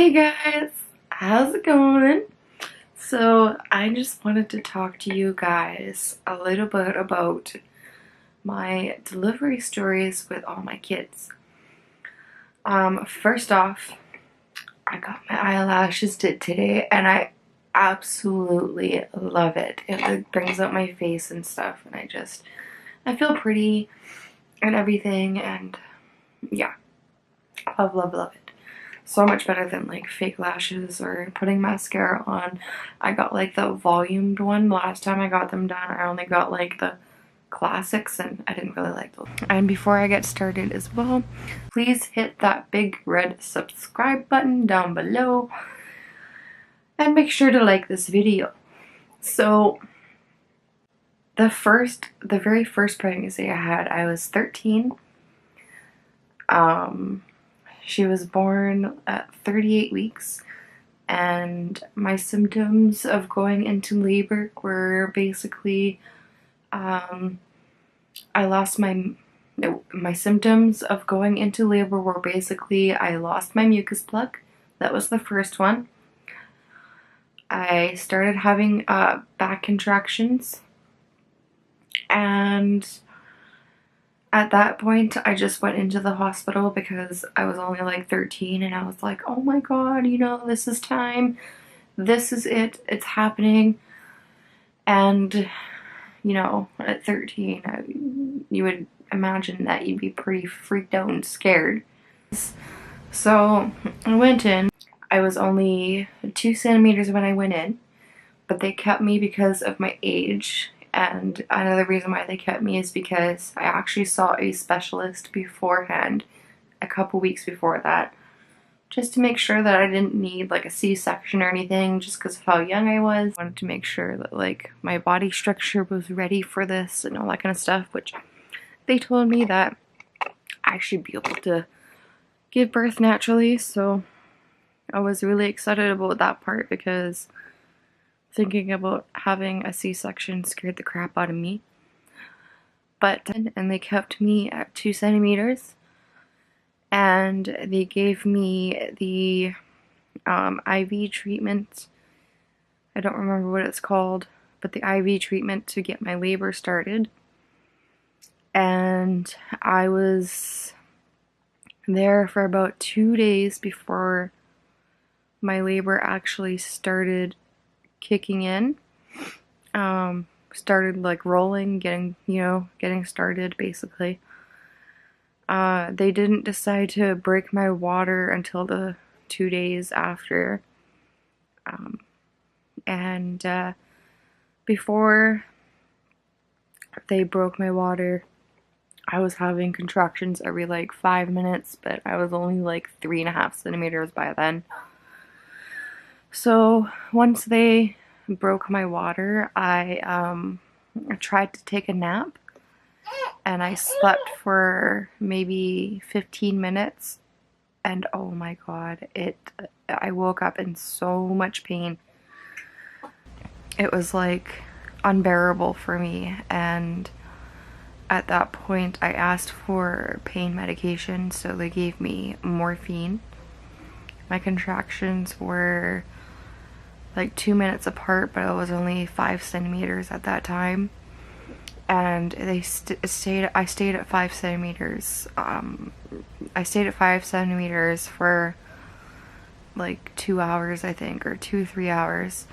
Hey guys, how's it going? So I just wanted to talk to you guys a little bit about my delivery stories with all my kids. First off, I got my eyelashes did today and I absolutely love it. It like brings out my face and stuff and I feel pretty and everything, and yeah, love it. So much better than like fake lashes or putting mascara on. I got like the volumed one last time I got them done. I only got like the classics and I didn't really like those. And before I get started as well, please hit that big red subscribe button down below and make sure to like this video. So the very first pregnancy I had, I was 13. She was born at 38 weeks, and my symptoms of going into labor were basically, my symptoms of going into labor were basically I lost my mucus plug. That was the first one. I started having back contractions, and at that point, I just went into the hospital because I was only like 13 and I was like, oh my god, this is time. This is it. It's happening. And, at 13, you would imagine that you'd be pretty freaked out and scared. So I went in. I was only 2 centimeters when I went in, but they kept me because of my age. And another reason why they kept me is because I actually saw a specialist beforehand, a couple weeks before that, just to make sure that I didn't need like a C-section or anything, just because of how young I was. I wanted to make sure that like my body structure was ready for this and all that kind of stuff, which they told me that I should be able to give birth naturally. So I was really excited about that part because thinking about having a C-section scared the crap out of me. And they kept me at 2 centimeters, and they gave me the IV treatment. I don't remember what it's called, but the IV treatment to get my labor started. And I was there for about 2 days before my labor actually started kicking in. Started like rolling, getting started basically. They didn't decide to break my water until the 2 days after. Before they broke my water, I was having contractions every like 5 minutes, but I was only like 3.5 centimeters by then. So once they broke my water, I tried to take a nap, and I slept for maybe 15 minutes, and oh my god, I woke up in so much pain. It was like unbearable for me, and at that point I asked for pain medication, so they gave me morphine. My contractions were like 2 minutes apart, but I was only 5 centimeters at that time, and I stayed at 5 centimeters. I stayed at 5 centimeters for like 2 hours, I think, or 2-3 hours,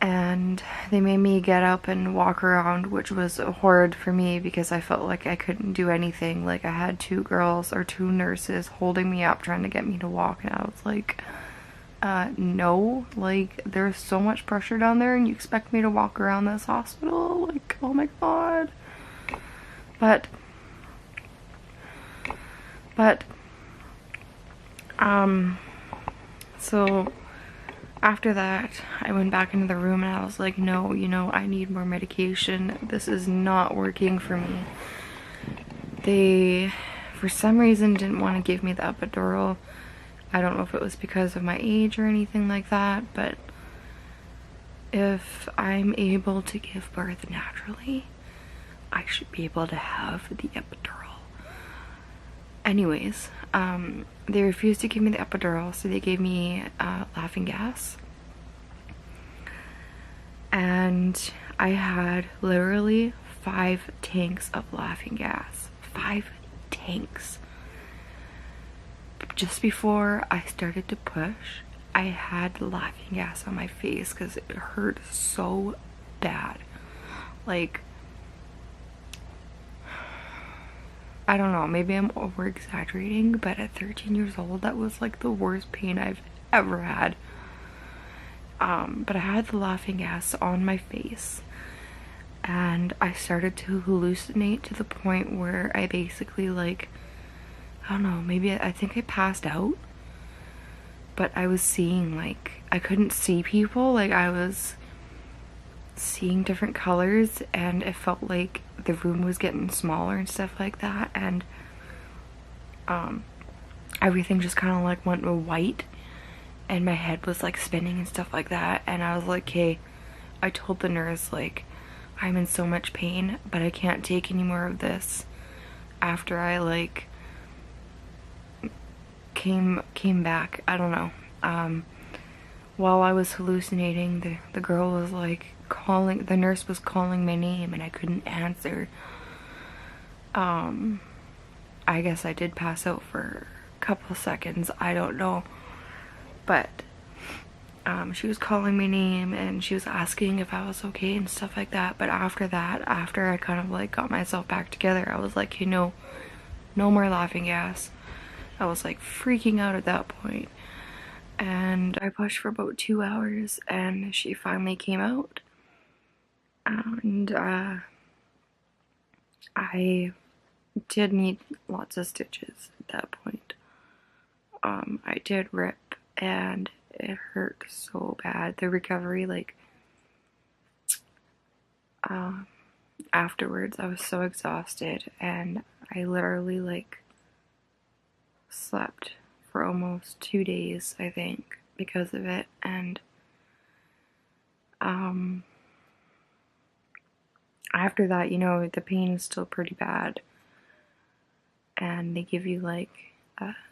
and they made me get up and walk around, which was horrid for me because I felt like I couldn't do anything. Like I had 2 nurses holding me up trying to get me to walk, and I was like, no, like there's so much pressure down there and you expect me to walk around this hospital? Like, oh my god. But so after that I went back into the room and I was like, no, I need more medication. This is not working for me. They for some reason didn't want to give me the epidural. I don't know if it was because of my age or anything like that, but if I'm able to give birth naturally, I should be able to have the epidural. Anyways, they refused to give me the epidural, so they gave me laughing gas. And I had literally 5 tanks of laughing gas. 5 tanks. Just before I started to push, I had laughing gas on my face because it hurt so bad. Like, I don't know, maybe I'm over exaggerating, but at 13 years old, that was like the worst pain I've ever had. But I had the laughing gas on my face, and I started to hallucinate to the point where I basically, like, I don't know, maybe I think I passed out, but I was seeing, like, I couldn't see people, like, I was seeing different colors, and it felt like the room was getting smaller and stuff like that, and everything just kind of like went white, and my head was like spinning and stuff like that. And I was like, hey, I told the nurse, like, I'm in so much pain, but I can't take any more of this. After I like came back, I don't know, while I was hallucinating, the girl was like calling, the nurse was calling my name and I couldn't answer. I guess I did pass out for a couple seconds, I don't know, but she was calling my name and she was asking if I was okay and stuff like that. But after that, after I kind of like got myself back together, I was like, hey, no more laughing gas. I was like freaking out at that point. And I pushed for about 2 hours and she finally came out. And I did need lots of stitches at that point. I did rip and it hurt so bad. The recovery, like, afterwards, I was so exhausted and I literally, like, slept for almost 2 days, I think, because of it. And after that, you know, the pain is still pretty bad. And they give you, like,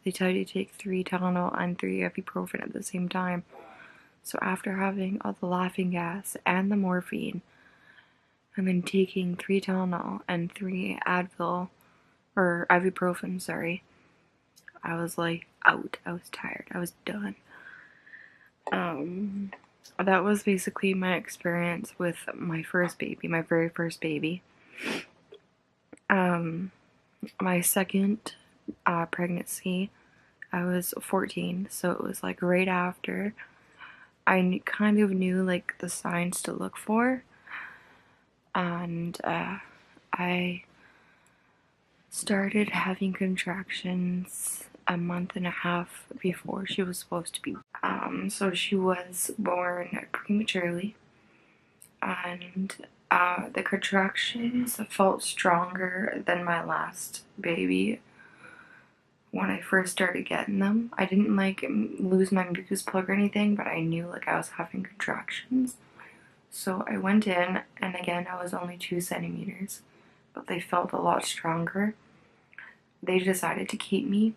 they tell you to take 3 Tylenol and 3 ibuprofen at the same time. So after having all the laughing gas and the morphine, and then taking 3 Tylenol and 3 Advil, or ibuprofen, sorry, I was like out. I was tired. I was done. That was basically my experience with my first baby, my very first baby. My second pregnancy, I was 14, so it was like right after. I kind of knew like the signs to look for, and I started having contractions a month and a half before she was supposed to be. So she was born prematurely, and the contractions felt stronger than my last baby when I first started getting them. I didn't like lose my mucus plug or anything, but I knew like I was having contractions. So I went in, and again, I was only 2 centimeters, but they felt a lot stronger. They decided to keep me,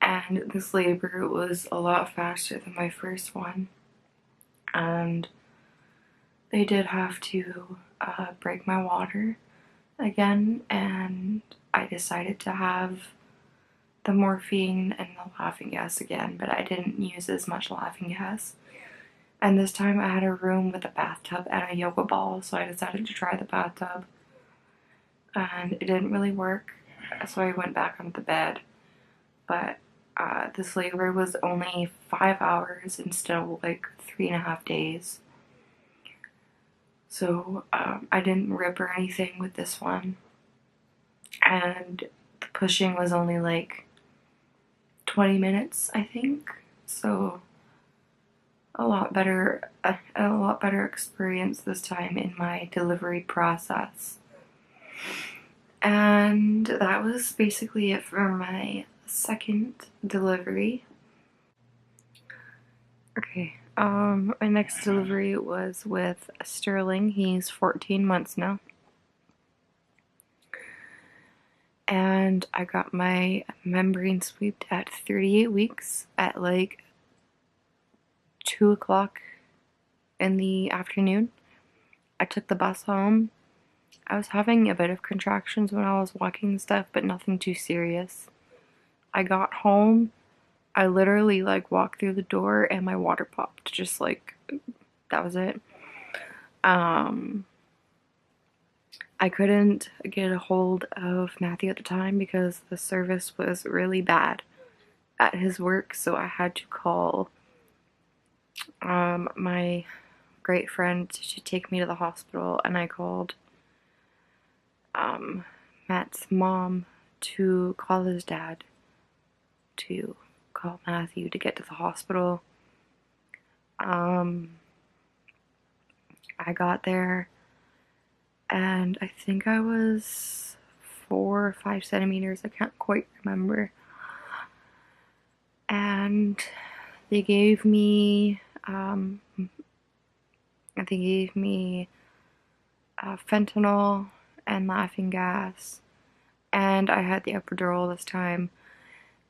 and this labor was a lot faster than my first one. And they did have to break my water again, and I decided to have the morphine and the laughing gas again, but I didn't use as much laughing gas. And this time I had a room with a bathtub and a yoga ball, so I decided to try the bathtub. And it didn't really work, so I went back onto the bed. But this labor was only 5 hours instead of like 3.5 days. So I didn't rip or anything with this one. And the pushing was only like 20 minutes, I think. So a lot better experience this time in my delivery process. And that was basically it for my second delivery. Okay, my next delivery was with Sterling. He's 14 months now. and I got my membrane swept at 38 weeks at like 2 o'clock in the afternoon. I took the bus home. I was having a bit of contractions when I was walking and stuff, but nothing too serious. I got home, I literally like walked through the door and my water popped. Just like, that was it. I couldn't get a hold of Matthew at the time because the service was really bad at his work, so I had to call my great friend to take me to the hospital, and I called Matt's mom to call his dad to call Matthew to get to the hospital. I got there and I think I was 4 or 5 centimeters, I can't quite remember. And they gave me fentanyl and laughing gas, and I had the epidural this time.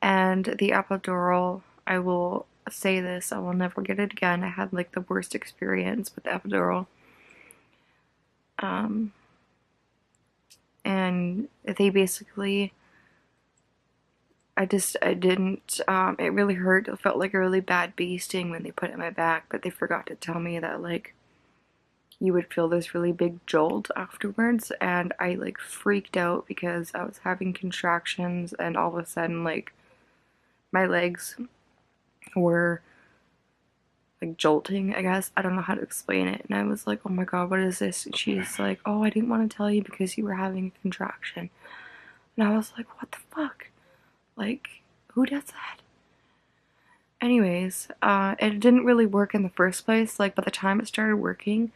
And the epidural, I will say this, I will never get it again. I had like the worst experience with the epidural. And they basically, I didn't, it really hurt. It felt like a really bad bee sting when they put it in my back, but they forgot to tell me that like you would feel this really big jolt afterwards, and I like freaked out because I was having contractions and all of a sudden like my legs were like jolting, I guess. I don't know how to explain it. And I was like, oh my god, what is this? And she's like, oh, I didn't want to tell you because you were having a contraction. And I was like, what the fuck? Like, who does that? Anyways, it didn't really work in the first place. Like, by the time it started working,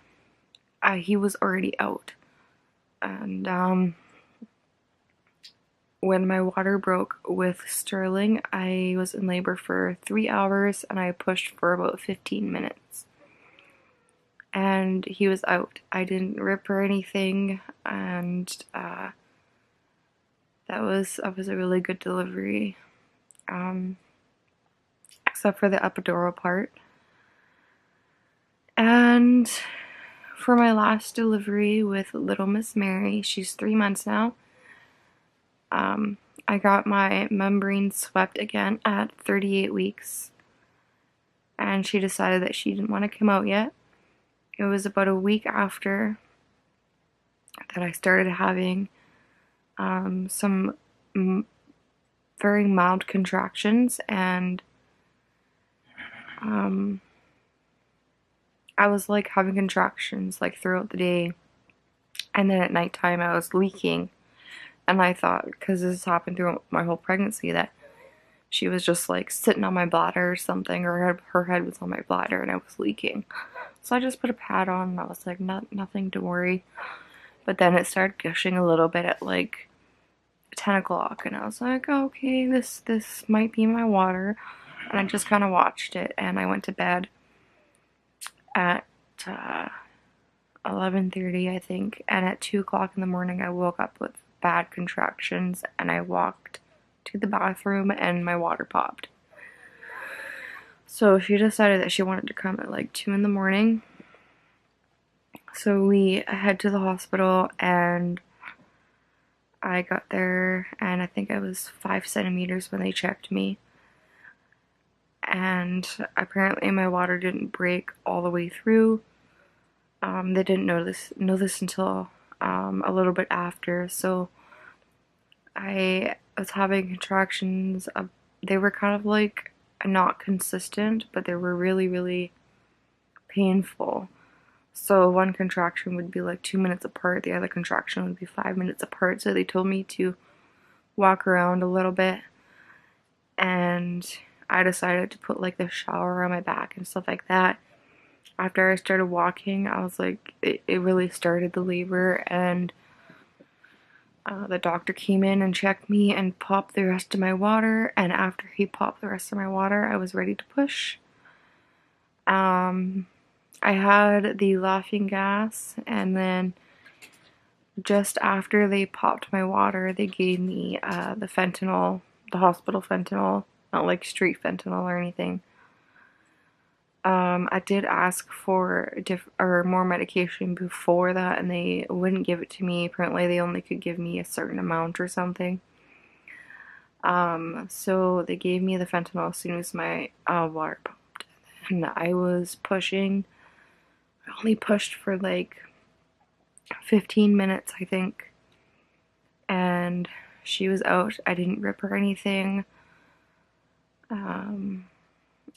he was already out. And when my water broke with Sterling, I was in labor for 3 hours and I pushed for about 15 minutes. And he was out. I didn't rip or anything, and that was a really good delivery, except for the epidural part. And for my last delivery with little Miss Mary, she's 3 months now, I got my membrane swept again at 38 weeks, and she decided that she didn't want to come out yet. It was about a week after that I started having some very mild contractions, and I was like having contractions like throughout the day, and then at nighttime I was leaking. And I thought, because this happened throughout my whole pregnancy, that she was just like sitting on my bladder or something, or her head was on my bladder and I was leaking. So I just put a pad on and I was like, nothing to worry. But then it started gushing a little bit at like 10 o'clock, and I was like, oh, okay, this might be my water. And I just kind of watched it, and I went to bed at 11:30, I think, and at 2 o'clock in the morning I woke up with bad contractions, and I walked to the bathroom and my water popped. So she decided that she wanted to come at like 2 in the morning. So we head to the hospital, and I got there, and I think I was 5 centimeters when they checked me. And apparently my water didn't break all the way through. They didn't know this until a little bit after. So I was having contractions. They were kind of like not consistent, but they were really, really painful. So one contraction would be like 2 minutes apart, the other contraction would be 5 minutes apart. So they told me to walk around a little bit, and I decided to put like the shower on my back and stuff like that. After I started walking, I was like, it really started the labor, and the doctor came in and checked me and popped the rest of my water, and after he popped the rest of my water, I was ready to push. I had the laughing gas, and then just after they popped my water, they gave me the fentanyl, the hospital fentanyl, not like street fentanyl or anything. I did ask for more medication before that, and they wouldn't give it to me. Apparently, they only could give me a certain amount or something. So they gave me the fentanyl as soon as my water popped, and I was pushing. I only pushed for like 15 minutes, I think, and she was out. I didn't rip her anything.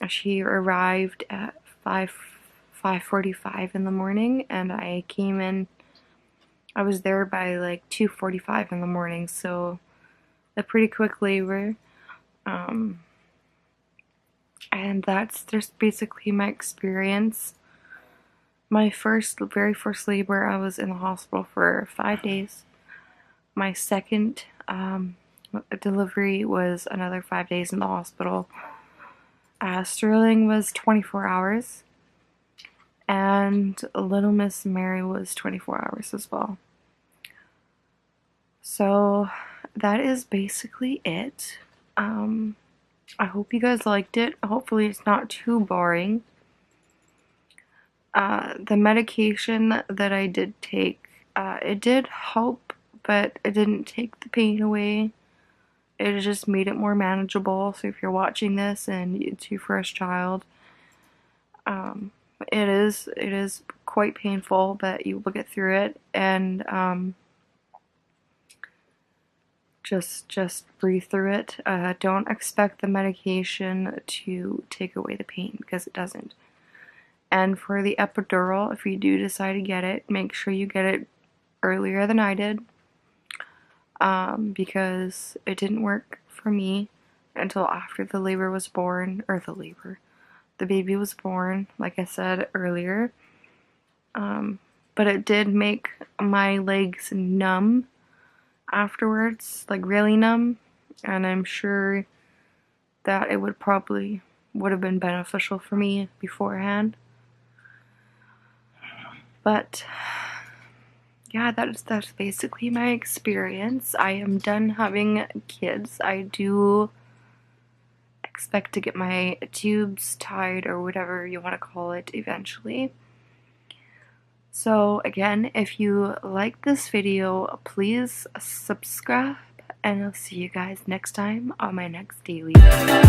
She arrived at 5:45 in the morning, and I came in. I was there by like 2:45 in the morning, so a pretty quick labor. And that's just basically my experience. My very first labor, I was in the hospital for 5 days. My second delivery was another 5 days in the hospital. Sterling was 24 hours, and Little Miss Mary was 24 hours as well. So that is basically it. I hope you guys liked it. Hopefully it's not too boring. The medication that I did take, it did help, but it didn't take the pain away. It just made it more manageable. So if you're watching this and it's your first child, it is quite painful, but you will get through it. And just breathe through it. Don't expect the medication to take away the pain, because it doesn't. And for the epidural, if you do decide to get it, make sure you get it earlier than I did, because it didn't work for me until after the labor was born, or the baby was born, like I said earlier. But it did make my legs numb afterwards, like really numb, and I'm sure that it would have been beneficial for me beforehand. But yeah, that's basically my experience. I am done having kids. I do expect to get my tubes tied, or whatever you want to call it, eventually. So again, if you like this video, please subscribe, and I'll see you guys next time on my next daily. Bye.